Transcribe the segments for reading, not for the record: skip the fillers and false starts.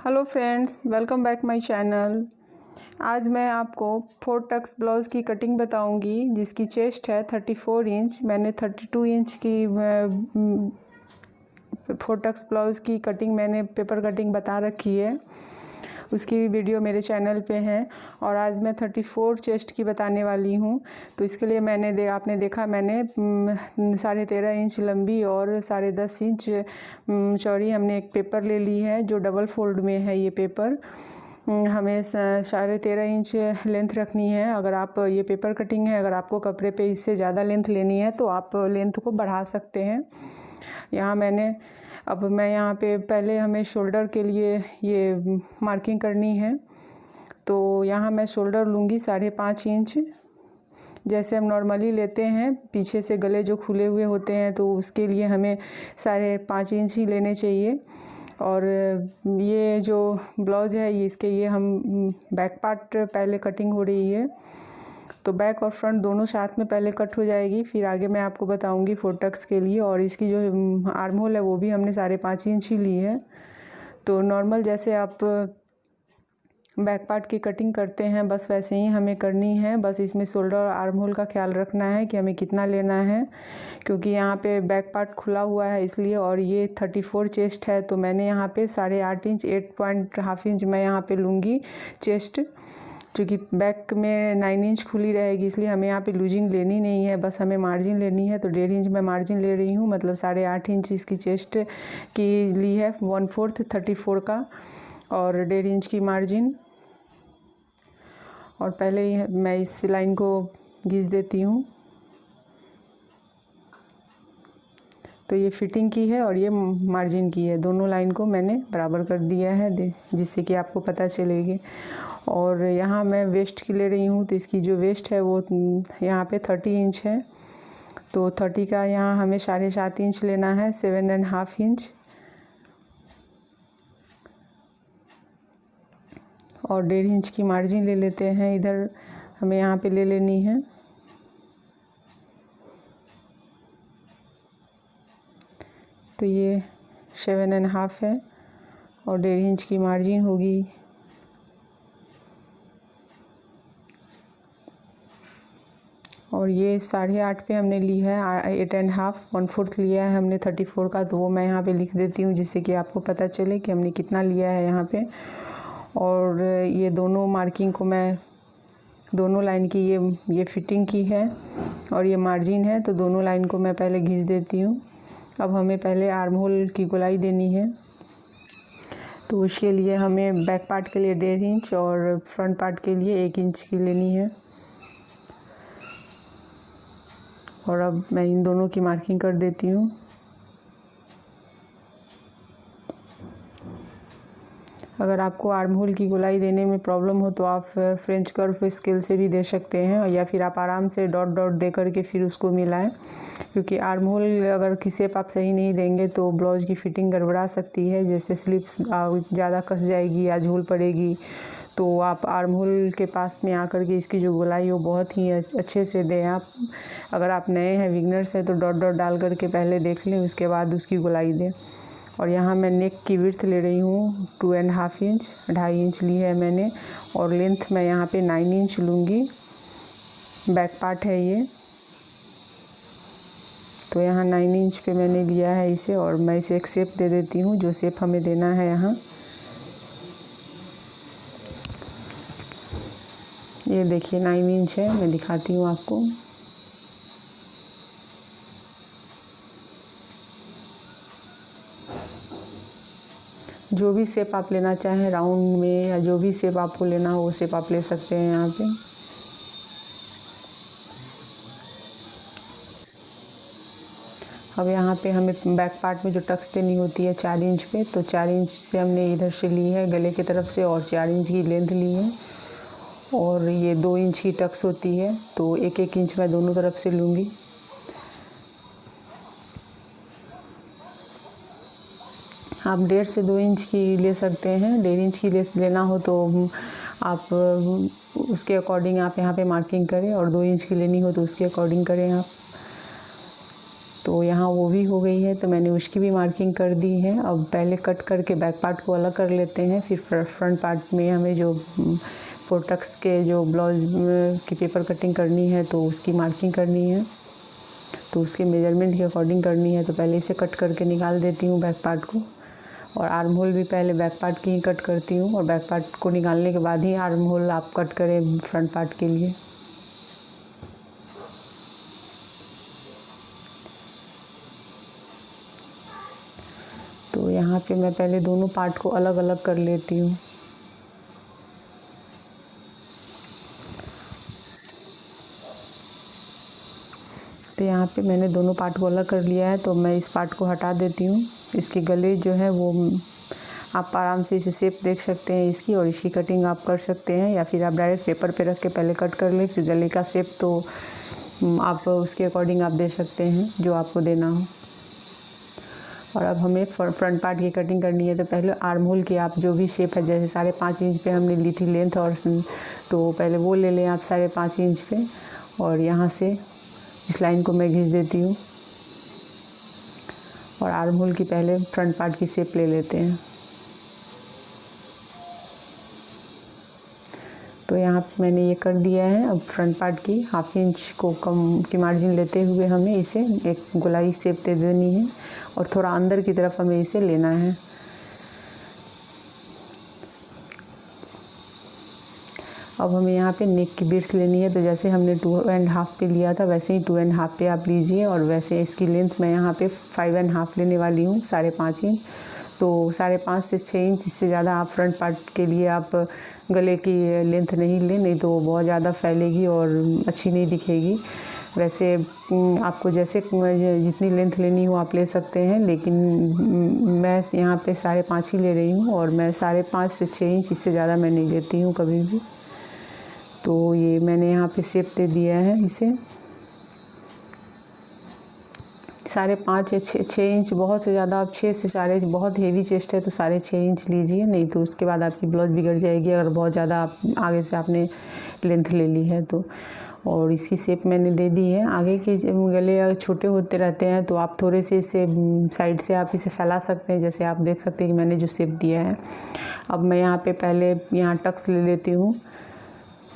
Hello friends, welcome back my channel. आज मैं आपको 4 टक्स ब्लाउज़ की कटिंग बताऊंगी जिसकी चेस्ट है 34 इंच। मैंने 32 इंच की 4 टक्स ब्लाउज़ की कटिंग मैंने पेपर कटिंग बता रखी है, उसकी भी वीडियो मेरे चैनल पे है। और आज मैं 34 चेस्ट की बताने वाली हूँ। तो इसके लिए आपने देखा मैंने 13.5 इंच लंबी और 10.5 इंच चौड़ी हमने एक पेपर ले ली है जो डबल फोल्ड में है। ये पेपर हमें 13.5 इंच लेंथ रखनी है। अगर आप ये पेपर कटिंग है, अगर आपको कपड़े पे इससे ज़्यादा लेंथ लेनी है तो आप लेंथ को बढ़ा सकते हैं। मैं यहाँ पे पहले हमें शोल्डर के लिए ये मार्किंग करनी है। तो यहाँ मैं शोल्डर लूँगी 5.5 इंच, जैसे हम नॉर्मली लेते हैं। पीछे से गले जो खुले हुए होते हैं तो उसके लिए हमें 5.5 इंच ही लेने चाहिए। और ये जो ब्लाउज़ है ये हम बैक पार्ट पहले कटिंग हो रही है, तो बैक और फ्रंट दोनों साथ में पहले कट हो जाएगी, फिर आगे मैं आपको बताऊंगी 4 टक्स के लिए। और इसकी जो आर्म होल है वो भी हमने 5.5 इंच ही ली है। तो नॉर्मल जैसे आप बैक पार्ट की कटिंग करते हैं बस वैसे ही हमें करनी है। बस इसमें शोल्डर और आर्म होल का ख्याल रखना है कि हमें कितना लेना है, क्योंकि यहाँ पे बैक पार्ट खुला हुआ है इसलिए। और ये 34 चेस्ट है तो मैंने यहाँ पे 8.5 इंच 8.5 इंच मैं यहाँ पे लूँगी चेस्ट, क्योंकि बैक में 9 इंच खुली रहेगी इसलिए हमें यहाँ पे लूजिंग लेनी नहीं है, बस हमें मार्जिन लेनी है। तो 1.5 इंच मैं मार्जिन ले रही हूँ, मतलब 8.5 इंच इसकी चेस्ट की ली है, 1/4 34 का और 1.5 इंच की मार्जिन। और पहले ही मैं इस लाइन को घिस देती हूँ। तो ये फिटिंग की है और ये मार्जिन की है, दोनों लाइन को मैंने बराबर कर दिया है जिससे कि आपको पता चलेगी। और यहाँ मैं वेस्ट की ले रही हूँ, तो इसकी जो वेस्ट है वो यहाँ पे 30 इंच है। तो 30 का यहाँ हमें 7.5 इंच लेना है, 7.5 इंच। और 1.5 इंच की मार्जिन ले लेते हैं, इधर हमें यहाँ पे ले लेनी है। तो ये 7.5 है और 1.5 इंच की मार्जिन होगी। और ये 8.5 पे हमने ली है, 8.5 1/4 लिया है हमने 34 का, तो वो मैं यहाँ पे लिख देती हूँ जिससे कि आपको पता चले कि हमने कितना लिया है यहाँ पे। और ये दोनों मार्किंग को मैं दोनों लाइन की ये फिटिंग की है और ये मार्जिन है, तो दोनों लाइन को मैं पहले घिस देती हूँ। अब हमें पहले आर्म होल की गोलाई देनी है, तो उसके लिए हमें बैक पार्ट के लिए 1.5 इंच और फ्रंट पार्ट के लिए 1 इंच की लेनी है। और अब मैं इन दोनों की मार्किंग कर देती हूँ। अगर आपको आर्म होल की गोलाई देने में प्रॉब्लम हो तो आप फ्रेंच कर्व स्केल से भी दे सकते हैं, या फिर आप आराम से डॉट डॉट दे करके फिर उसको मिलाएं, क्योंकि आर्म होल अगर की शेप आप सही नहीं देंगे तो ब्लाउज की फिटिंग गड़बड़ा सकती है। जैसे स्लिप्स ज़्यादा कस जाएगी या झूल पड़ेगी, तो आप आर्म होल के पास में आकर के इसकी जो गोलाई हो बहुत ही अच्छे से दें। आप अगर आप नए हैं, बिगनर्स हैं, तो डॉट डॉट डाल करके पहले देख लें, उसके बाद उसकी गोलाई दें। और यहाँ मैं नेक की विड्थ ले रही हूँ 2.5 इंच, 2.5 इंच ली है मैंने। और लेंथ मैं यहाँ पे 9 इंच लूँगी, बैक पार्ट है ये। तो यहाँ 9 इंच पे मैंने लिया है इसे, और मैं इसे एक शेप दे देती हूँ जो शेप हमें देना है यहाँ। ये देखिए 9 इंच है, मैं दिखाती हूँ आपको। जो भी शेप आप लेना चाहें, राउंड में या जो भी शेप आपको लेना हो वो शेप आप ले सकते हैं यहाँ पे। अब यहाँ पे हमें बैक पार्ट में जो टक्स देनी होती है 4 इंच पे, तो 4 इंच से हमने इधर से ली है गले की तरफ से, और 4 इंच की लेंथ ली है। और ये 2 इंच की टक्स होती है, तो 1-1 इंच मैं दोनों तरफ से लूँगी। आप 1.5 से 2 इंच की ले सकते हैं। 1.5 इंच की लेना हो तो आप उसके अकॉर्डिंग आप यहाँ पे मार्किंग करें, और 2 इंच की लेनी हो तो उसके अकॉर्डिंग करें आप। तो यहाँ वो भी हो गई है, तो मैंने उसकी भी मार्किंग कर दी है। अब पहले कट करके बैक पार्ट को अलग कर लेते हैं, फिर फ्रंट पार्ट में हमें जो फोटक्स के जो ब्लाउज की पेपर कटिंग करनी है तो उसकी मार्किंग करनी है, तो उसके मेजरमेंट के अकॉर्डिंग करनी है। तो पहले इसे कट करके निकाल देती हूँ बैक पार्ट को, और आर्म होल भी पहले बैक पार्ट की ही कट करती हूँ, और बैक पार्ट को निकालने के बाद ही आर्म होल आप कट करें फ्रंट पार्ट के लिए। तो यहाँ पे मैं पहले दोनों पार्ट को अलग अलग कर लेती हूँ। तो यहाँ पे मैंने दोनों पार्ट को अलग कर लिया है, तो मैं इस पार्ट को हटा देती हूँ। इसकी गले जो है वो आप आराम से इसे शेप देख सकते हैं इसकी, और इसकी कटिंग आप कर सकते हैं, या फिर आप डायरेक्ट पेपर पे रख के पहले कट कर लें, फिर गले का शेप तो आप उसके अकॉर्डिंग आप दे सकते हैं जो आपको देना हो। और अब हमें फ्रंट पार्ट की कटिंग करनी है। तो पहले आर्म होल की आप जो भी शेप है, जैसे 5.5 इंच पे हमने ली थी लेंथ, और तो पहले वो ले लें आप 5.5 इंच पे, और यहाँ से इस लाइन को मैं खींच देती हूँ, और आर्म होल की पहले फ्रंट पार्ट की शेप ले लेते हैं। तो यहाँ पे मैंने ये कर दिया है। अब फ्रंट पार्ट की 1/2 इंच को कम की मार्जिन लेते हुए हमें इसे एक गोलाई शेप दे देनी है, और थोड़ा अंदर की तरफ हमें इसे लेना है। अब हमें यहाँ पे नेक की विड्थ लेनी है। तो जैसे हमने 2.5 पे लिया था, वैसे ही 2.5 पे आप लीजिए, और वैसे इसकी लेंथ मैं यहाँ पे 5.5 लेने वाली हूँ, 5.5 इंच। तो 5.5 से 6 इंच, इससे ज़्यादा आप फ्रंट पार्ट के लिए आप गले की लेंथ नहीं लें, नहीं तो वो बहुत ज़्यादा फैलेगी और अच्छी नहीं दिखेगी। वैसे आपको जैसे जितनी लेंथ लेनी हो आप ले सकते हैं, लेकिन मैं यहाँ पे 5.5 ही ले रही हूँ, और मैं 5.5 से 6 इंच, इससे ज़्यादा मैं नहीं लेती हूँ कभी भी। तो ये मैंने यहाँ पे शेप दे दिया है इसे। 5.5 या 6 इंच बहुत से ज़्यादा, आप 6 से 4 इंच बहुत हेवी चेस्ट है तो 6.5 इंच लीजिए, नहीं तो उसके बाद आपकी ब्लाउज बिगड़ जाएगी अगर बहुत ज़्यादा आप आगे से आपने लेंथ ले ली है तो। और इसकी शेप मैंने दे दी है। आगे के गले अगर छोटे होते रहते हैं तो आप थोड़े से इसे साइड से आप इसे फैला सकते हैं, जैसे आप देख सकते हैं कि मैंने जो शेप दिया है। अब मैं यहाँ पे पहले यहाँ टक्स ले लेती हूँ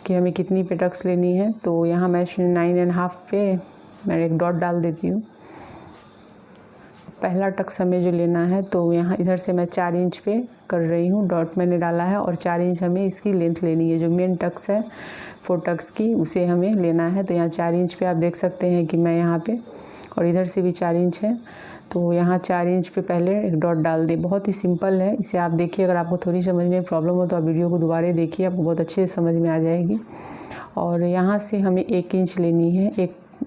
कि हमें कितनी पे टक्स लेनी है। तो यहाँ मैं 9.5 पे मैं एक डॉट डाल देती हूँ। पहला टक्स हमें जो लेना है, तो यहाँ इधर से मैं 4 इंच पे कर रही हूँ, डॉट मैंने डाला है, और 4 इंच हमें इसकी लेंथ लेनी है। जो मेन टक्स है 4 टक्स की, उसे हमें लेना है। तो यहाँ 4 इंच पे आप देख सकते हैं कि मैं यहाँ पे, और इधर से भी 4 इंच है, तो यहाँ 4 इंच पे पहले एक डॉट डाल दें। बहुत ही सिंपल है, इसे आप देखिए। अगर आपको थोड़ी समझने में प्रॉब्लम हो तो आप वीडियो को दोबारा देखिए, आपको बहुत अच्छे से समझ में आ जाएगी। और यहाँ से हमें 1 इंच लेनी है,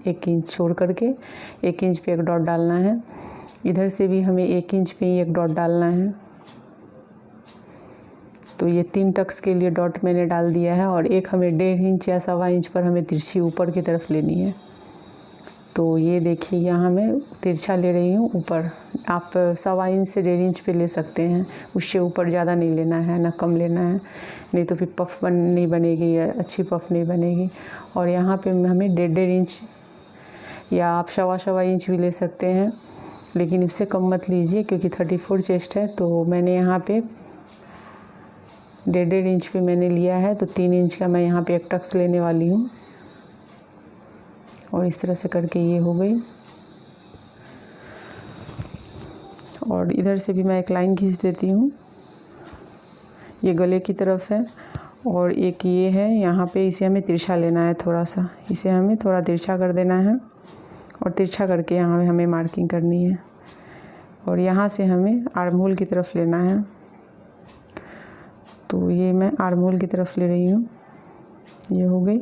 एक इंच छोड़ करके 1 इंच पे एक डॉट डालना है। इधर से भी हमें 1 इंच पे ही एक डॉट डालना है। तो ये 3 टक्स के लिए डॉट मैंने डाल दिया है, और एक हमें 1.5 इंच या 1.25 इंच पर हमें तिरछी ऊपर की तरफ लेनी है। तो ये देखिए यहाँ मैं तिरछा ले रही हूँ ऊपर। आप 1.25 इंच से 1.5 इंच पे ले सकते हैं, उससे ऊपर ज़्यादा नहीं लेना है ना कम लेना है, नहीं तो फिर पफ नहीं बनेगी, अच्छी पफ नहीं बनेगी। और यहाँ पे हमें 1.5 इंच या आप 1.25 इंच भी ले सकते हैं, लेकिन इससे कम मत लीजिए क्योंकि 34 चेस्ट है। तो मैंने यहाँ पे 1.5 इंच पे मैंने लिया है, तो 3 इंच का मैं यहाँ पे एक टक्स लेने वाली हूँ, और इस तरह से करके ये हो गई। और इधर से भी मैं एक लाइन खींच देती हूँ, ये गले की तरफ है, और एक ये है यहाँ पे, इसे हमें तिरछा लेना है थोड़ा सा, इसे हमें थोड़ा तिरछा कर देना है, और तिरछा करके यहाँ हमें मार्किंग करनी है। और यहाँ से हमें आर्म होल की तरफ लेना है, तो ये मैं आर्म होल की तरफ ले रही हूँ, ये हो गई।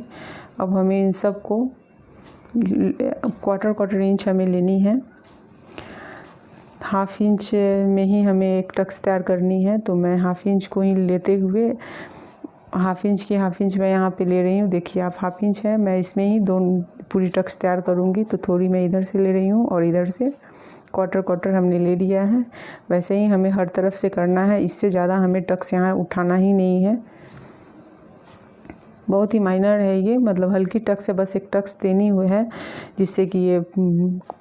अब हमें इन सब को क्वार्टर इंच हमें लेनी है। 1/2 इंच में ही हमें एक टक्स तैयार करनी है, तो मैं 1/2 इंच को ही लेते हुए 1/2 इंच की 1/2 इंच मैं यहाँ पे ले रही हूँ। देखिए आप 1/2 इंच है, मैं इसमें ही पूरी टक्स तैयार करूँगी, तो थोड़ी मैं इधर से ले रही हूँ, और इधर से क्वार्टर हमने ले लिया है। वैसे ही हमें हर तरफ से करना है, इससे ज़्यादा हमें टक्स यहाँ उठाना ही नहीं है। बहुत ही माइनर है ये, मतलब हल्की टक्स है, बस एक टक्स देनी हुई है जिससे कि ये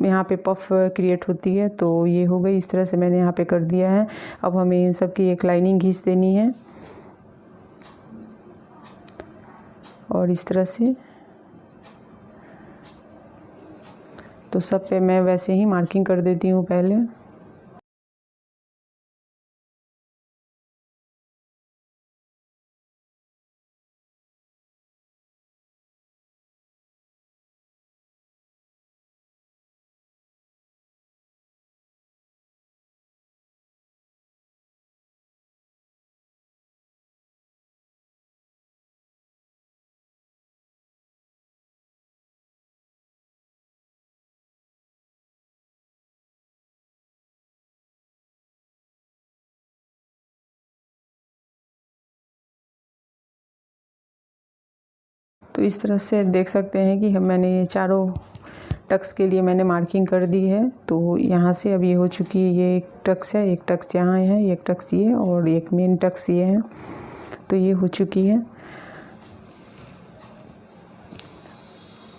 यहाँ पे पफ क्रिएट होती है। तो ये हो गई, इस तरह से मैंने यहाँ पे कर दिया है। अब हमें इन सब की एक लाइनिंग घिस देनी है और इस तरह से। तो सब पे मैं वैसे ही मार्किंग कर देती हूँ पहले। तो इस तरह से देख सकते हैं कि मैंने ये चारों टक्स के लिए मैंने मार्किंग कर दी है। तो यहाँ से अब ये हो चुकी है, ये एक टक्स है, एक टक्स यहाँ है, एक टक्स ये और एक मेन टक्स ये है। तो ये हो चुकी है।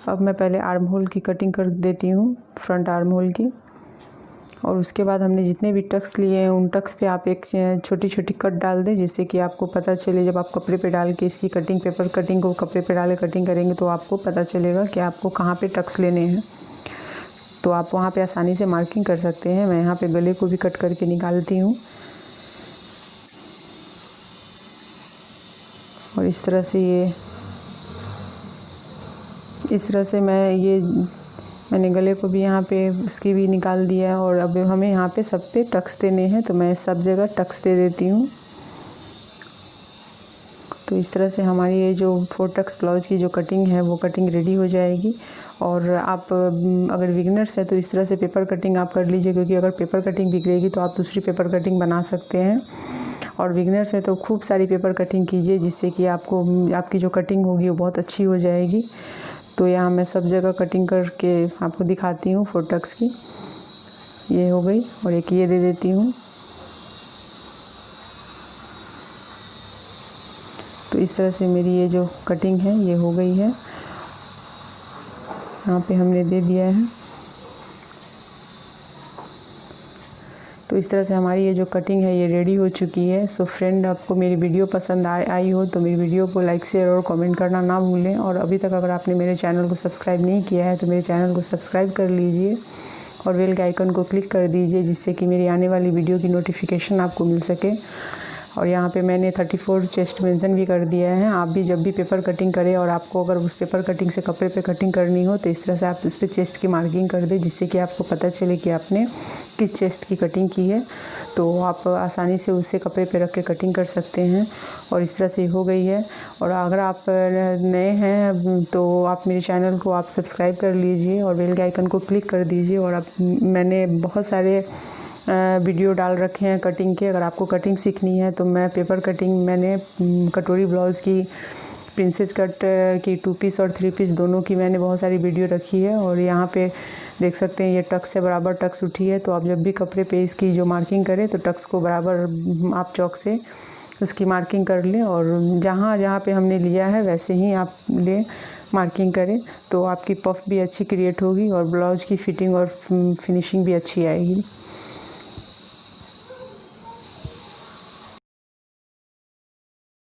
अब मैं पहले आर्म होल की कटिंग कर देती हूँ, फ्रंट आर्म होल की। और उसके बाद हमने जितने भी टक्स लिए हैं उन टक्स पे आप एक छोटी छोटी कट डाल दें, जिससे कि आपको पता चले, जब आप कपड़े पे डाल के इसकी कटिंग, पेपर कटिंग को कपड़े पे डाल के कटिंग करेंगे तो आपको पता चलेगा कि आपको कहाँ पे टक्स लेने हैं। तो आप वहाँ पे आसानी से मार्किंग कर सकते हैं। मैं यहाँ पे गले को भी कट करके निकालती हूँ और इस तरह से मैंने गले को भी यहाँ पे उसकी भी निकाल दिया है। और अब हमें यहाँ पे सब पे टक्स देने हैं, तो मैं सब जगह टक्स दे देती हूँ। तो इस तरह से हमारी ये जो 4 टक्स ब्लाउज की जो कटिंग है वो कटिंग रेडी हो जाएगी। और आप अगर बिगिनर्स है तो इस तरह से पेपर कटिंग आप कर लीजिए, क्योंकि अगर पेपर कटिंग बिगड़ेगी तो आप दूसरी पेपर कटिंग बना सकते हैं। और बिगिनर्स है तो खूब सारी पेपर कटिंग कीजिए, जिससे कि आपकी जो कटिंग होगी वो बहुत अच्छी हो जाएगी। तो यहाँ मैं सब जगह कटिंग करके आपको दिखाती हूँ 4 टक्स की। ये हो गई और एक ये दे देती हूँ। तो इस तरह से मेरी ये जो कटिंग है ये हो गई है, यहाँ पे हमने दे दिया है। तो इस तरह से हमारी ये जो कटिंग है ये रेडी हो चुकी है। सो फ्रेंड, आपको मेरी वीडियो पसंद आई हो तो मेरी वीडियो को लाइक, शेयर और कमेंट करना ना भूलें। और अभी तक अगर आपने मेरे चैनल को सब्सक्राइब नहीं किया है तो मेरे चैनल को सब्सक्राइब कर लीजिए और बेल के आइकन को क्लिक कर दीजिए, जिससे कि मेरी आने वाली वीडियो की नोटिफिकेशन आपको मिल सके। और यहाँ पे मैंने 34 चेस्ट मेंशन भी कर दिया है। आप भी जब भी पेपर कटिंग करें और आपको अगर उस पेपर कटिंग से कपड़े पे कटिंग करनी हो तो इस तरह से आप उस पर चेस्ट की मार्किंग कर दें, जिससे कि आपको पता चले कि आपने किस चेस्ट की कटिंग की है। तो आप आसानी से उसे कपड़े पे रख के कटिंग कर सकते हैं। और इस तरह से हो गई है। और अगर आप नए हैं तो आप मेरे चैनल को आप सब्सक्राइब कर लीजिए और बेल के आइकन को क्लिक कर दीजिए। और मैंने बहुत सारे वीडियो डाल रखे हैं कटिंग के। अगर आपको कटिंग सीखनी है तो मैं पेपर कटिंग, मैंने कटोरी ब्लाउज़ की, प्रिंसेस कट की 2 पीस और 3 पीस दोनों की मैंने बहुत सारी वीडियो रखी है। और यहाँ पे देख सकते हैं ये टक्स से बराबर टक्स उठी है। तो आप जब भी कपड़े पे इसकी जो मार्किंग करें तो टक्स को बराबर आप चौक से उसकी मार्किंग कर लें। और जहाँ जहाँ पे हमने लिया है वैसे ही आप मार्किंग करें, तो आपकी पफ भी अच्छी क्रिएट होगी और ब्लाउज़ की फिटिंग और फिनिशिंग भी अच्छी आएगी।